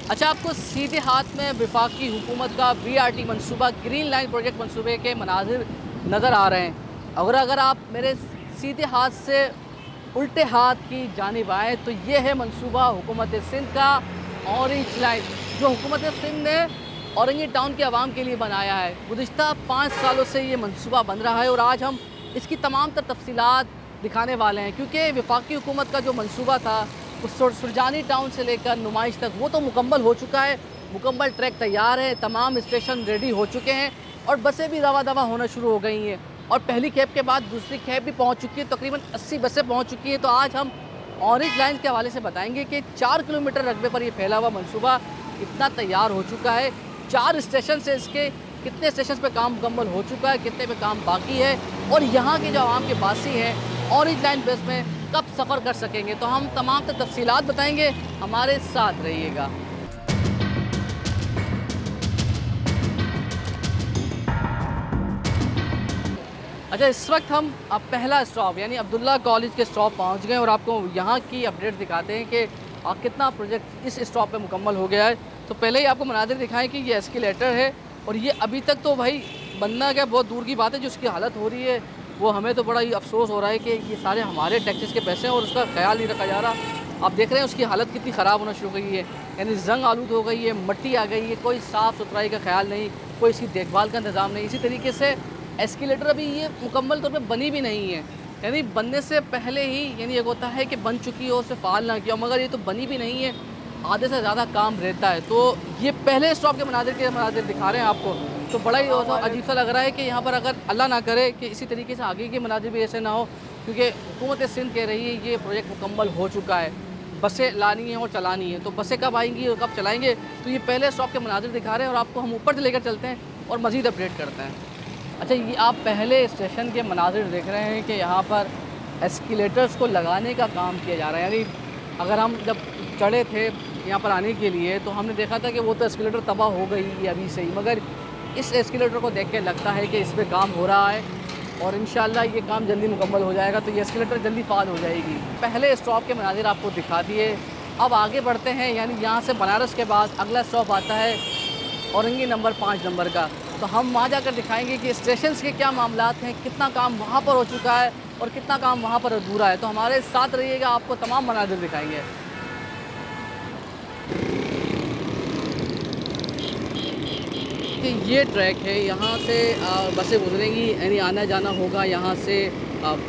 अच्छा, आपको सीधे हाथ में वफाकी हुकूमत का बीआरटी मंसूबा ग्रीन लाइन प्रोजेक्ट मंसूबे के मनाजिर नज़र आ रहे हैं। अगर आप मेरे सीधे हाथ से उल्टे हाथ की जानिब आएँ तो ये है मंसूबा हुकूमत सिंध का ऑरेंज लाइन, जो हुकूमत सिंध ने औरंगी टाउन के आवाम के लिए बनाया है। गुज़िश्ता 5 सालों से ये मंसूबा बन रहा है और आज हम इसकी तमाम तर तफसीलात दिखाने वाले हैं, क्योंकि वफाकी हुकूमत का जो मंसूबा था उस सुरजानी टाउन से लेकर नुमाइश तक वो तो मुकम्मल हो चुका है। मुकम्मल ट्रैक तैयार है, तमाम स्टेशन रेडी हो चुके हैं और बसें भी रवा दवा होना शुरू हो गई हैं और पहली कैब के बाद दूसरी कैब भी पहुंच चुकी है। तकरीबन 80 बसें पहुंच चुकी हैं। तो आज हम ऑरेंज लाइन के हवाले से बताएंगे कि 4 किलोमीटर रकबे पर ये फैला हुआ मंसूबा इतना तैयार हो चुका है। 4 स्टेशन से इसके कितने स्टेशन पे काम मुकम्मल हो चुका है, कितने पे काम बाकी है और यहाँ के जो आवाम के बासी हैं ऑरेंज लाइन बस में कब सफ़र कर सकेंगे। तो हम तमाम तफसीलात बताएंगे, हमारे साथ रहिएगा। अच्छा, इस वक्त हम अब पहला स्टॉप यानी अब्दुल्ला कॉलेज के स्टॉप पहुंच गए और आपको यहाँ की अपडेट दिखाते हैं कि कितना प्रोजेक्ट इस स्टॉप पे मुकम्मल हो गया है। तो पहले ही आपको मनाज़िर दिखाएं कि ये एस्केलेटर है और ये अभी तक तो भाई बनना क्या बहुत दूर की बात है, जो उसकी हालत हो रही है वो हमें तो बड़ा ही अफसोस हो रहा है कि ये सारे हमारे टैक्सेस के पैसे हैं और उसका ख्याल नहीं रखा जा रहा। आप देख रहे हैं उसकी हालत कितनी ख़राब होना शुरू हो गई है, यानी जंग आलूद हो गई है, मिट्टी आ गई है, कोई साफ़ सुथराई का ख्याल नहीं, कोई इसकी देखभाल का इंतज़ाम नहीं। इसी तरीके से एस्केलेटर अभी ये मुकम्मल तौर पे बनी भी नहीं है, यानी बनने से पहले ही यानी एक होता है कि बन चुकी हो, उसे फ़ाल ना किया, मगर ये तो बनी भी नहीं है, आधे से ज़्यादा काम रहता है। तो ये पहले स्टॉप के मनाजिर दिखा रहे हैं आपको, तो बड़ा ही अजीब सा लग रहा है कि यहाँ पर अगर अल्लाह ना करे कि इसी तरीके से आगे के मनाजिर भी ऐसे ना हो, क्योंकि हुकूमत सिंध कह रही है ये प्रोजेक्ट मुकम्मल हो चुका है, बसें लानी है और चलानी है। तो बसें कब आएंगी और कब चलाएँगे, तो ये पहले स्टॉप के मनाजिर दिखा रहे हैं और आपको हम ऊपर से लेकर चलते हैं और मज़ीद अपडेट करते हैं। अच्छा, ये आप पहले स्टेशन के मनाजिर देख रहे हैं कि यहाँ पर एस्केलेटर्स को लगाने का काम किया जा रहा है। यानी अगर हम जब चढ़े थे यहाँ पर आने के लिए तो हमने देखा था कि वो तो एस्केलेटर तबाह हो गई है अभी से ही, मगर इस एस्केलेटर को देख के लगता है कि इस पर काम हो रहा है और इंशाल्लाह ये काम जल्दी मुकम्मल हो जाएगा, तो ये एस्केलेटर जल्दी फ़ाल हो जाएगी। पहले स्टॉप के मनाजिर आपको दिखा दिए, अब आगे बढ़ते हैं। यानी यहाँ से बनारस के बाद अगला स्टॉप आता है औरंगी नंबर 5 नंबर का, तो हम वहाँ जाकर दिखाएंगे कि स्टेशंस के क्या मामलात हैं, कितना काम वहाँ पर हो चुका है और कितना काम वहाँ पर अधूरा है। तो हमारे साथ रहिएगा, आपको तमाम मनाजिर दिखाएंगे। कि ये ट्रैक है, यहाँ से बसें गुजरेंगी, यानी आना जाना होगा, यहाँ से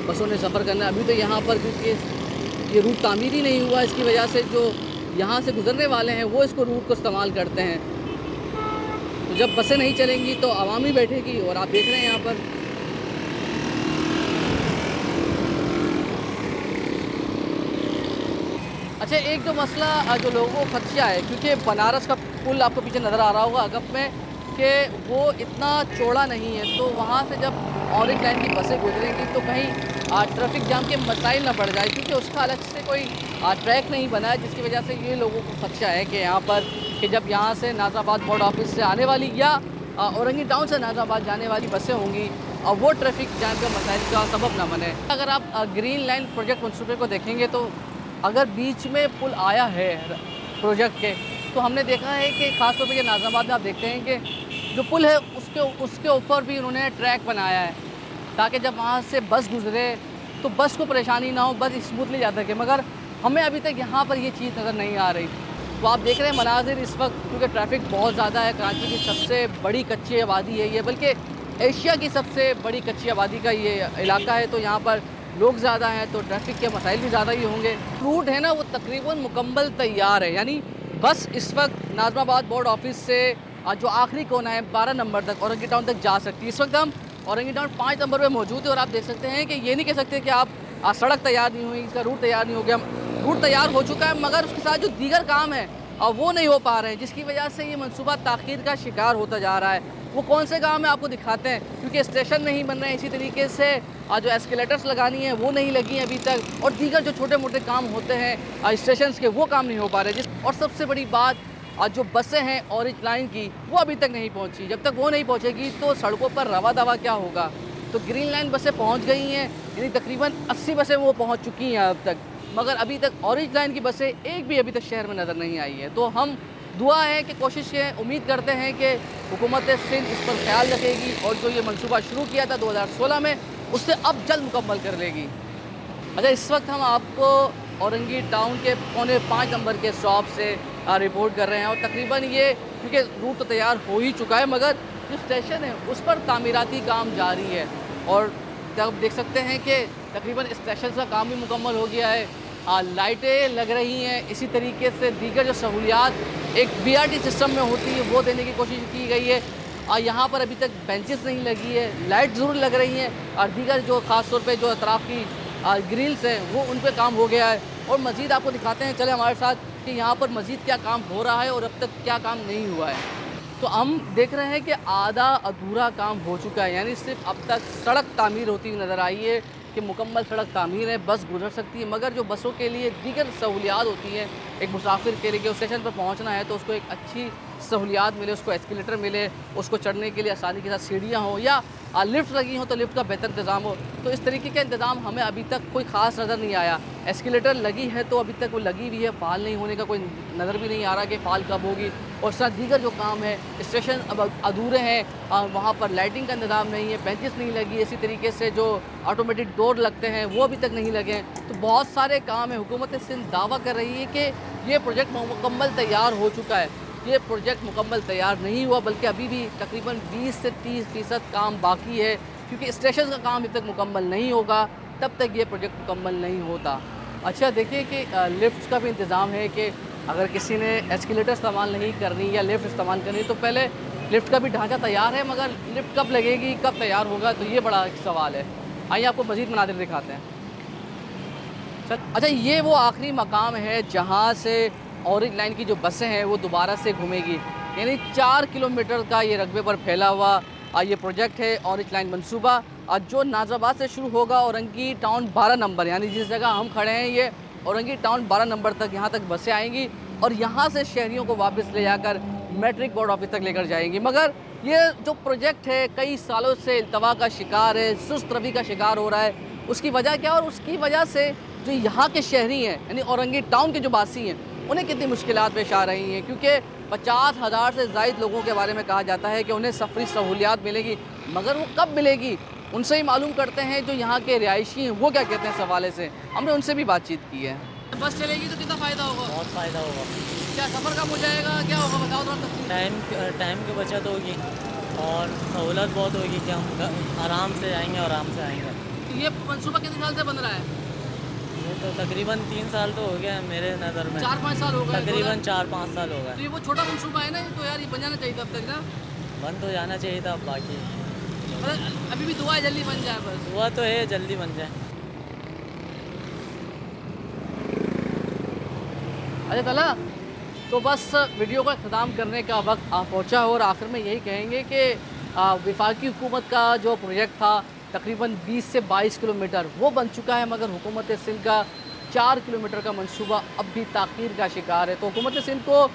बसों ने सफ़र करना है। अभी तो यहाँ पर क्योंकि ये रूट तामीर ही नहीं हुआ, इसकी वजह से जो यहाँ से गुजरने वाले हैं वो इसको रूट को इस्तेमाल करते हैं। तो जब बसें नहीं चलेंगी तो आवाम ही बैठेगी और आप देख रहे हैं यहाँ पर अच्छा, एक जो मसला जो लोगों को खदशा है, क्योंकि बनारस का पुल आपको पीछे नज़र आ रहा होगा अगप में, कि वो इतना चौड़ा नहीं है, तो वहाँ से जब ऑरेंज लाइन की बसें गुजरेंगी तो कहीं ट्रैफिक जाम के मसाइल ना बढ़ जाए, क्योंकि उसका अलग से कोई ट्रैक नहीं बना है, जिसकी वजह से ये लोगों को खदशा है कि यहाँ पर कि जब यहाँ से नाज़राबाद बोर्ड ऑफिस से आने वाली या औरंगी टाउन से नाज़राबाद जाने वाली बसें होंगी और वो ट्रैफिक जाम के मसाइल का सबब ना बने। अगर आप ग्रीन लाइन प्रोजेक्ट मनसूबे को देखेंगे तो अगर बीच में पुल आया है प्रोजेक्ट के, तो हमने देखा है कि ख़ास तौर पे ये नाज़राबाद में आप देखते हैं कि जो पुल है उसके ऊपर भी उन्होंने ट्रैक बनाया है ताकि जब वहाँ से बस गुजरे तो बस को परेशानी ना हो, बस स्मूथली जा सके, मगर हमें अभी तक यहाँ पर ये चीज़ नज़र नहीं आ रही। तो आप देख रहे हैं मनाजिर इस वक्त, क्योंकि ट्रैफिक बहुत ज़्यादा है, कराची की सबसे बड़ी कच्ची आबादी है ये, बल्कि एशिया की सबसे बड़ी कच्ची आबादी का ये इलाका है, तो यहाँ पर लोग ज़्यादा हैं तो ट्रैफिक के मसाइल भी ज़्यादा ही होंगे। रूट है ना वो तकरीबन मुकम्मल तैयार है, यानी बस इस वक्त नाज़राबाद बोर्ड ऑफिस से जो आखिरी कोना है 12 नंबर तक औरंगी टाउन तक जा सकती है। इस वक्त हम औरंगी टाउन 5 नंबर पे मौजूद है और आप देख सकते हैं कि ये नहीं कह सकते कि आप सड़क तैयार नहीं हुई, इसका रूट तैयार नहीं हो गया। रूट तैयार हो चुका है, मगर उसके साथ जो दीगर काम है वो नहीं हो पा रहे हैं, जिसकी वजह से ये मनसूबा ताख़ीर का शिकार होता जा रहा है। वो कौन से काम है आपको दिखाते हैं, क्योंकि स्टेशन नहीं बन रहे हैं, इसी तरीके से जो एस्केलेटर्स लगानी है वो नहीं लगी हैं अभी तक, और दीगर जो छोटे मोटे काम होते हैं स्टेशन के वो काम नहीं हो पा रहे। और सबसे बड़ी बात जो बसें हैं ऑरेंज लाइन की वो अभी तक नहीं पहुंची। जब तक वो नहीं पहुंचेगी तो सड़कों पर रवा दवा क्या होगा। तो ग्रीन लाइन बसें पहुंच गई हैं, यानी तकरीबन 80 बसें वो पहुंच चुकी हैं अब तक, मगर अभी तक ऑरेंज लाइन की बसें एक भी अभी तक शहर में नज़र नहीं आई है। तो हम दुआ है कि कोशिश है, उम्मीद करते हैं कि हुकूमत सिंध इस पर ख्याल रखेगी और जो ये मनसूबा शुरू किया था 2016 में, उससे अब जल्द मुकम्मल कर लेगी। अच्छा, इस वक्त हम आपको औरंगी टाउन के पौने 5 नंबर के शॉप से रिपोर्ट कर रहे हैं और तकरीबन ये, क्योंकि रूट तो तैयार हो ही चुका है, मगर जो स्टेशन है उस पर तामीराती काम जारी है और तब देख सकते हैं कि तकरीबन स्टेशन का काम भी मुकम्मल हो गया है। लाइटें लग रही हैं, इसी तरीके से दीगर जो सहूलियात एक BRT सिस्टम में होती है वो देने की कोशिश की गई है। यहाँ पर अभी तक बेंचेस नहीं लगी है, लाइट ज़रूर लग रही हैं और दीगर जो ख़ास तौर पे जो अतराफ़ की ग्रिल्स हैं वो उन पे काम हो गया है। और मज़ीद आपको दिखाते हैं, चले हमारे साथ, कि यहाँ पर मज़ीद क्या काम हो रहा है और अब तक क्या काम नहीं हुआ है। तो हम देख रहे हैं कि आधा अधूरा काम हो चुका है, यानी सिर्फ अब तक सड़क तामीर होती हुई नज़र आई है कि मुकम्मल सड़क तामीर है, बस गुजर सकती है, मगर जो बसों के लिए दीगर सहूलियात होती हैं, एक मुसाफिर के लिए कि उस स्टेशन पर पहुंचना है तो उसको एक अच्छी सहूलियात मिले, उसको एस्केलेटर मिले, उसको चढ़ने के लिए आसानी के साथ सीढ़ियाँ हों या लिफ्ट लगी हो तो लिफ्ट का बेहतर इंतज़ाम हो। तो इस तरीके का इंतज़ाम हमें अभी तक कोई ख़ास नज़र नहीं आया। एस्केलेटर लगी है तो अभी तक वो लगी हुई है, फ़ाल नहीं होने का कोई नज़र भी नहीं आ रहा कि फ़ाल कब होगी। और साथ दीगर जो काम है, स्टेशन अब अधूरे हैं, वहाँ पर लाइटिंग का इंतज़ाम नहीं है, बेंचेस नहीं लगी, इसी तरीके से जो ऑटोमेटिक डोर लगते हैं वो अभी तक नहीं लगे हैं। तो बहुत सारे काम है। हुकूमत सिंध दावा कर रही है कि ये प्रोजेक्ट मुकम्मल तैयार हो चुका है। ये प्रोजेक्ट मुकम्मल तैयार नहीं हुआ, बल्कि अभी भी तकरीबन 20 से 30% काम बाकी है, क्योंकि स्टेशन का काम जब तक मुकम्मल नहीं होगा तब तक ये प्रोजेक्ट मुकम्मल नहीं होता। अच्छा, देखिए कि लिफ्ट का भी इंतज़ाम है कि अगर किसी ने एस्केलेटर इस्तेमाल नहीं करनी या लिफ्ट इस्तेमाल करनी तो पहले लिफ्ट का भी ढांचा तैयार है, मगर लिफ्ट कब लगेगी, कब तैयार होगा, तो ये बड़ा एक सवाल है। आइए आपको मज़ीद मनाज़िर दिखाते हैं। अच्छा, ये वो आखिरी मकाम है जहाँ से ऑरेंज लाइन की जो बसें हैं वो दोबारा से घूमेगी, यानी 4 किलोमीटर का ये रकबे पर फैला हुआ ये प्रोजेक्ट है ऑरेंज लाइन मनसूबा, जो नाज़राबाद से शुरू होगा औरंगी टाउन 12 नंबर, यानी जिस जगह हम खड़े हैं ये औरंगी टाउन 12 नंबर तक, यहाँ तक बसें आएंगी और यहाँ से शहरियों को वापस ले जाकर मैट्रिक बोर्ड ऑफिस तक लेकर जाएंगी। मगर ये जो प्रोजेक्ट है कई सालों से इल्तवा का शिकार है, सुस्त रवि का शिकार हो रहा है। उसकी वजह क्या, और उसकी वजह से जो यहाँ के शहरी हैं, यानी औरंगी टाउन के जो बासी हैं, उन्हें कितनी मुश्किलात पेश आ रही हैं, क्योंकि 50,000 से ज़ायद लोगों के बारे में कहा जाता है कि उन्हें सफरी सहूलियात मिलेगी, मगर वो कब मिलेगी, उनसे ही मालूम करते हैं जो यहाँ के रिहायशी हैं वो क्या कहते हैं इस हवाले से। हमने उनसे भी बातचीत की है। बस चलेगी तो कितना फ़ायदा होगा? बहुत फ़ायदा होगा। क्या सफ़र कम हो जाएगा, क्या होगा बताओ थोड़ा। टाइम की बचत होगी और सहूलत बहुत होगी कि हम आराम से जाएंगे और आराम से आएंगे। ये मनसूबा कितने साल से बन रहा है? ये तो तकरीबन 3 साल तो हो गया है मेरे नज़र में। 4-5 साल हो गए। तकरीबन 4-5 साल हो तो गए। ये वो छोटा मनसूबा है ना, तो यार ये बन जाना चाहिए था अब तक ना। बन तो जाना चाहिए था, बाकी मतलब अभी भी दुआ है जल्दी बन जाए बस। हुआ तो है, जल्दी बन जाए। अच्छा तला, तो बस वीडियो का अख्ताम करने का वक्त पहुँचा और आखिर में यही कहेंगे कि वफाकी हुकूमत का जो प्रोजेक्ट था तकरीबन 20 से 22 किलोमीटर वो बन चुका है, मगर हुकूमत सिंध का 4 किलोमीटर का मंसूबा अब भी ताख़ीर का शिकार है। तो हुकूमत सिंध को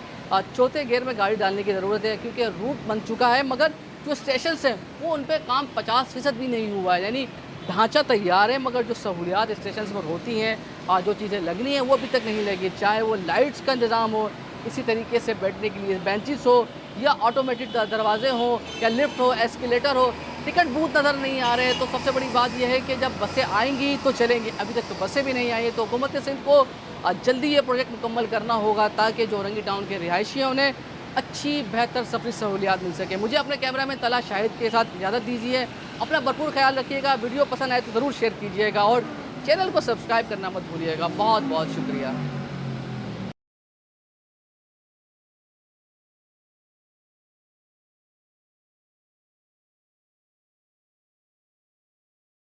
चौथे गेयर में गाड़ी डालने की ज़रूरत है, क्योंकि रूट बन चुका है मगर जो स्टेशन हैं वो उन पर काम 50% भी नहीं हुआ है, यानी ढांचा तैयार है मगर जो सहूलियात स्टेशन पर होती हैं, जो चीज़ें लगनी हैं वो अभी तक नहीं लगी, चाहे वो लाइट्स का इंतज़ाम हो, इसी तरीके से बैठने के लिए बेंचेस हो या ऑटोमेटिक दरवाजे हो या लिफ्ट हो, एस्केलेटर हो, टिकट बूथ नज़र नहीं आ रहे। तो सबसे बड़ी बात यह है कि जब बसें आएंगी तो चलेंगी, अभी तक तो बसें भी नहीं आई हैं। तो हुकूमत सिंध को जल्दी ये प्रोजेक्ट मुकम्मल करना होगा ताकि जो औरंगी टाउन के रिहायशी हैं उन्हें अच्छी बेहतर सफरी सहूलियात मिल सके। मुझे अपने कैमरा में तला शाहिद के साथ इजाज़त दीजिए। अपना भरपूर ख्याल रखिएगा, वीडियो पसंद आए तो ज़रूर शेयर कीजिएगा और चैनल को सब्सक्राइब करना मत भूलिएगा। बहुत बहुत शुक्रिया।